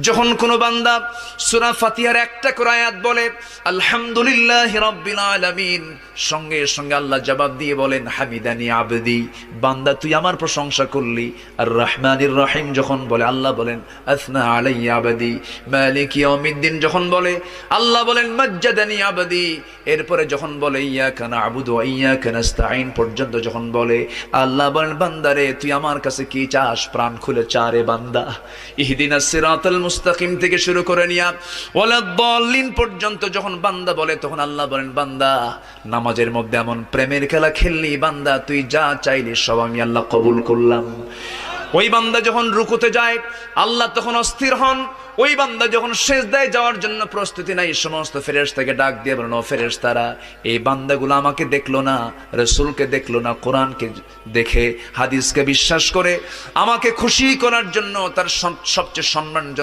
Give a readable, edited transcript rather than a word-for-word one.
যখন কোনো বান্দা সূরা ফাতিহার একটা করে আয়াত বলে আলহামদুলিল্লাহি রাব্বিল আলামিন, সঙ্গে সঙ্গে আল্লাহ জবাব দিয়ে বলেন হামিদানি আবদি, বান্দা তুই আমার প্রশংসা করলি। আর রহমানির রহিম যখন বলে আল্লাহ বলেন আসনা আলাইয়া আবদি। মালিক ইয়াউমিদ্দিন যখন বলে আল্লাহ বলেন মাজ্জাদানি আবদি। এরপরে যখন বলে ইয়াকা না'বুদু ওয়া ইয়াকা নাস্তাঈন পর্যন্ত যখন বলে আল্লাহ বলেন বান্দারে তুই আমার কাছে কি চাস, প্রাণ খুলে চা রে বান্দা। ইহদিনাস সিরাতাল মুস্তাকিম থেকে শুরু করে নিয়া ওয়ালাদ-দাল্লিন পর্যন্ত যখন বান্দা বলে তখন আল্লাহ বলেন বান্দা নামাজের মধ্যে এমন প্রেমের খেলা খেললি বান্দা, তুই যা চাইলি সব আমি আল্লাহ কবুল করলাম। ওই বান্দা যখন রুকুতে যায় আল্লাহ তখন অস্থির হন। ওই বান্দা যখন সিজদায় যাওয়ার জন্য প্রস্তুতি নাই, সমস্ত ফেরেশতাকে ডাক দিয়ে বলেন ও ফেরেশতারা, এই বান্দাগুলো আমাকে দেখলো না, রাসূলকে দেখলো না, কোরআনকে দেখে হাদিসকে বিশ্বাস করে আমাকে খুশি করার জন্য তার সবচেয়ে সম্মানজনক